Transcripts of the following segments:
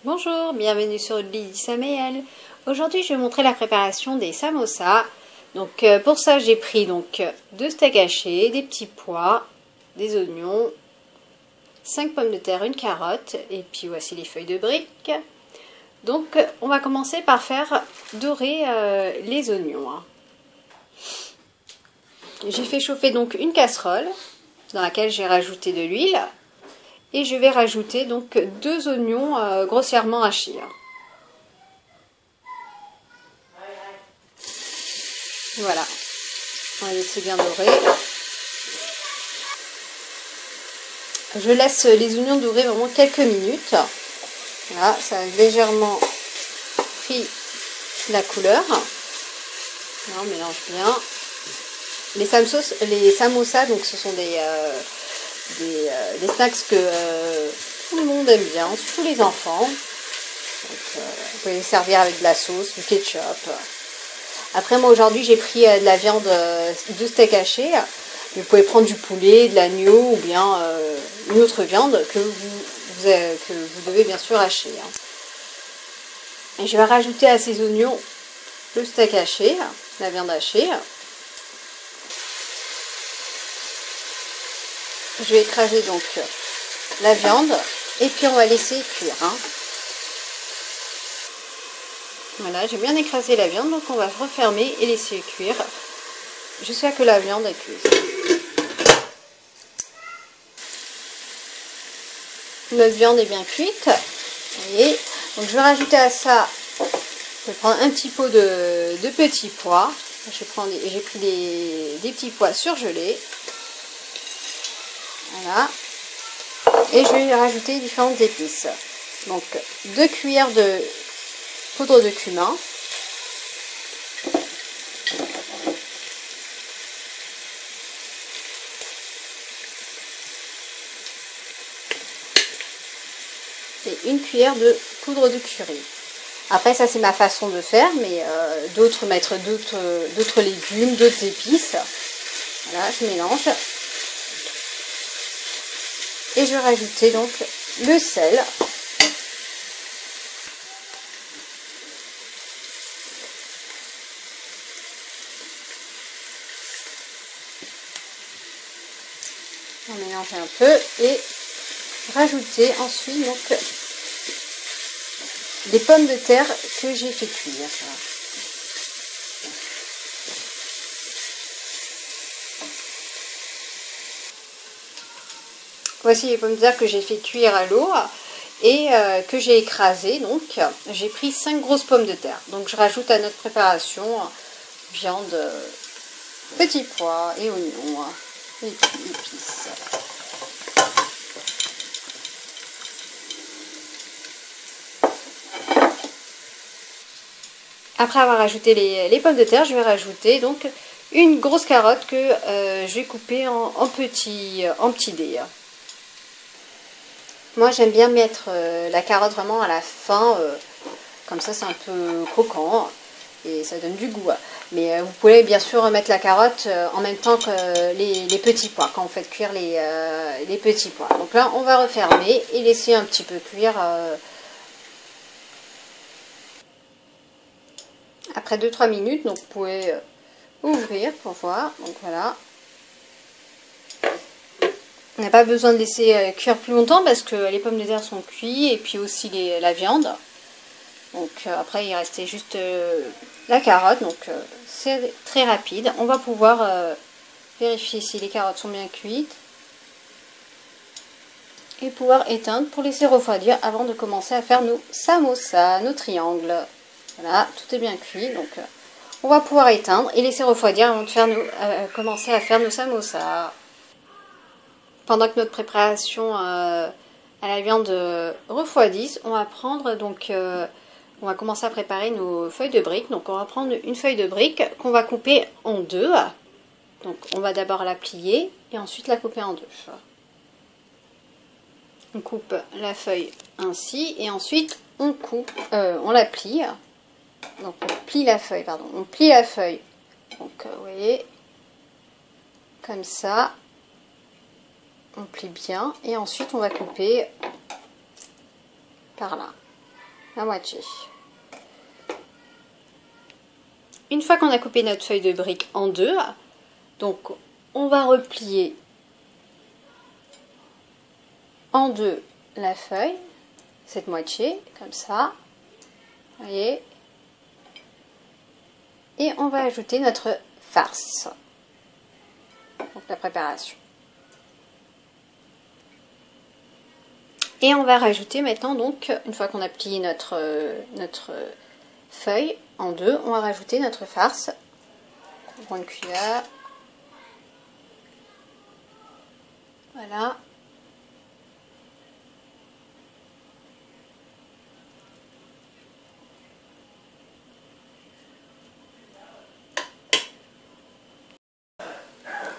Bonjour, bienvenue sur Lydie Saméel. Aujourd'hui, je vais vous montrer la préparation des samosas. Donc pour ça, j'ai pris donc 2 steaks hachés, des petits pois, des oignons, 5 pommes de terre, une carotte et puis voici les feuilles de briques. Donc on va commencer par faire dorer les oignons. J'ai fait chauffer donc une casserole dans laquelle j'ai rajouté de l'huile. Et je vais rajouter donc 2 oignons grossièrement hachés. Voilà, on va laisser bien dorer. Je laisse les oignons dorer vraiment quelques minutes. Voilà, ça a légèrement pris la couleur. Là, on mélange bien. Les samosas, donc ce sont des snacks que tout le monde aime bien, surtout les enfants. Donc, vous pouvez les servir avec de la sauce, du ketchup. Après, moi aujourd'hui, j'ai pris de la viande de steak haché. Vous pouvez prendre du poulet, de l'agneau ou bien une autre viande que vous devez bien sûr hacher. Et je vais rajouter à ces oignons le steak haché, la viande hachée. Je vais écraser donc la viande et puis on va laisser cuire. Voilà, j'ai bien écrasé la viande, donc on va refermer et laisser cuire jusqu'à ce que la viande est cuite. Notre viande est bien cuite. Vous voyez. Donc je vais rajouter à ça, je vais prendre un petit pot de petits pois. J'ai pris des petits pois surgelés. Voilà. Et je vais rajouter différentes épices. Donc 2 cuillères de poudre de cumin. Et 1 cuillère de poudre de curry. Après ça c'est ma façon de faire, mais d'autres mettre d'autres légumes, d'autres épices. Voilà, je mélange. Et je vais rajouter donc le sel. On mélange un peu et rajouter ensuite donc les pommes de terre que j'ai fait cuire. Voici les pommes de terre que j'ai fait cuire à l'eau et que j'ai écrasées. Donc j'ai pris 5 grosses pommes de terre. Donc je rajoute à notre préparation viande, petits pois et oignons et puis épices. Après avoir ajouté les pommes de terre, je vais rajouter donc une grosse carotte que je vais couper en petits dés. Moi j'aime bien mettre la carotte vraiment à la fin, comme ça c'est un peu croquant et ça donne du goût. Mais vous pouvez bien sûr mettre la carotte en même temps que les petits pois, quand vous faites cuire les petits pois. Donc là on va refermer et laisser un petit peu cuire. Après 2-3 minutes, donc vous pouvez ouvrir pour voir. Donc voilà. On n'a pas besoin de laisser cuire plus longtemps parce que les pommes de terre sont cuites et puis aussi la viande. Donc après il restait juste la carotte, donc c'est très rapide. On va pouvoir vérifier si les carottes sont bien cuites et pouvoir éteindre pour laisser refroidir avant de commencer à faire nos samosas, nos triangles. Voilà, tout est bien cuit, donc on va pouvoir éteindre et laisser refroidir avant de commencer à faire nos samosas. Pendant que notre préparation à la viande refroidisse, on va prendre donc, on va commencer à préparer nos feuilles de briques. Donc on va prendre une feuille de brique qu'on va couper en 2. Donc on va d'abord la plier et ensuite la couper en 2. On coupe la feuille ainsi et ensuite on la plie. Donc on plie la feuille, pardon. On plie la feuille. Donc vous voyez, comme ça. On plie bien et ensuite on va couper par là. à moitié. Une fois qu'on a coupé notre feuille de brique en deux, donc on va replier en deux la feuille, cette moitié, comme ça, vous voyez, et on va ajouter notre farce, donc la préparation. Et on va rajouter maintenant, donc, une fois qu'on a plié notre feuille en deux, on va rajouter notre farce, une grande cuillère, voilà.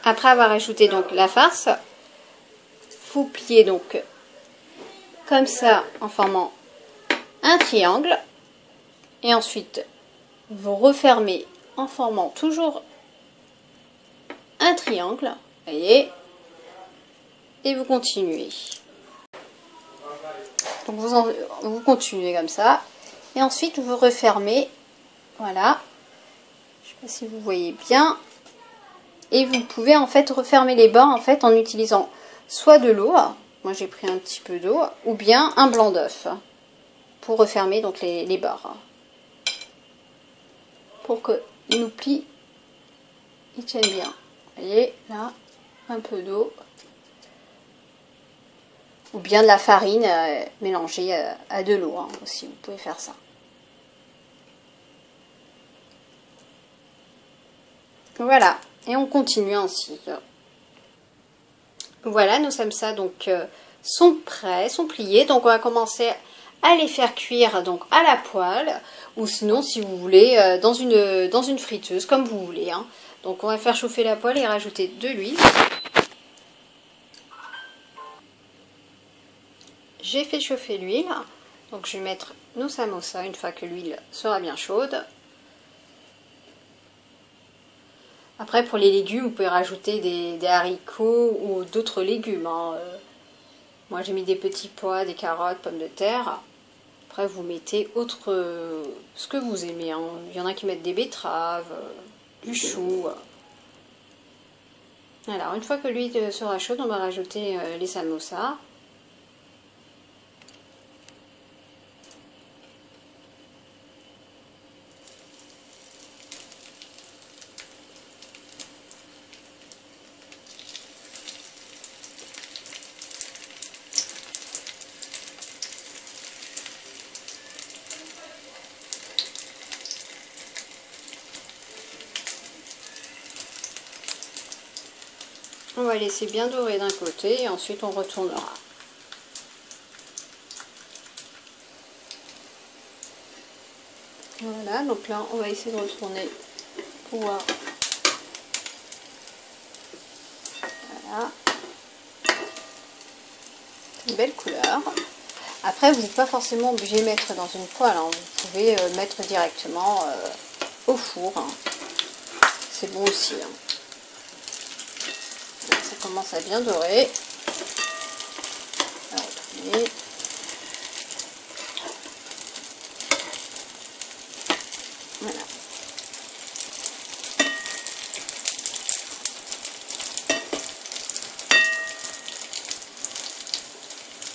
Après avoir ajouté donc la farce, vous pliez donc comme ça en formant un triangle et ensuite vous refermez en formant toujours un triangle, voyez, et vous continuez. Donc vous continuez comme ça et ensuite vous refermez, voilà, je ne sais pas si vous voyez bien, et vous pouvez en fait refermer les bords en fait en utilisant soit de l'eau, moi j'ai pris un petit peu d'eau, ou bien un blanc d'œuf pour refermer donc les bords, pour qu'ils nous plient, ils tiennent bien. Vous voyez là, un peu d'eau, ou bien de la farine mélangée à de l'eau aussi, vous pouvez faire ça. Voilà, et on continue ainsi. Voilà, nos samsas donc sont prêts, sont pliés, donc on va commencer à les faire cuire donc à la poêle, ou sinon si vous voulez dans une friteuse, comme vous voulez. Donc on va faire chauffer la poêle et rajouter de l'huile. J'ai fait chauffer l'huile, donc je vais mettre nos samosas une fois que l'huile sera bien chaude. Après pour les légumes, vous pouvez rajouter des haricots ou d'autres légumes. Moi j'ai mis des petits pois, des carottes, pommes de terre. Après vous mettez ce que vous aimez. Il y en a qui mettent des betteraves, du chou. Alors une fois que l'huile sera chaude, on va rajouter les samosas. On va laisser bien dorer d'un côté et ensuite on retournera. Voilà, donc là on va essayer de retourner pour voir. Voilà. Une belle couleur. Après vous n'êtes pas forcément obligé de mettre dans une poêle, vous pouvez mettre directement au four. C'est bon aussi. Ça commence à bien dorer. Voilà.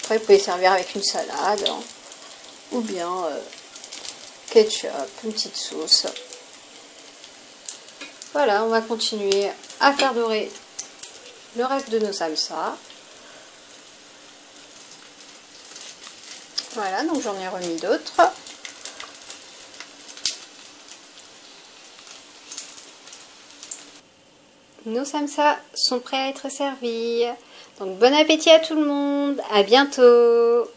Après, vous pouvez servir avec une salade, ou bien ketchup, une petite sauce. Voilà, on va continuer à faire dorer le reste de nos samsas. Voilà, donc j'en ai remis d'autres. Nos samsas sont prêts à être servis. Donc bon appétit à tout le monde, à bientôt!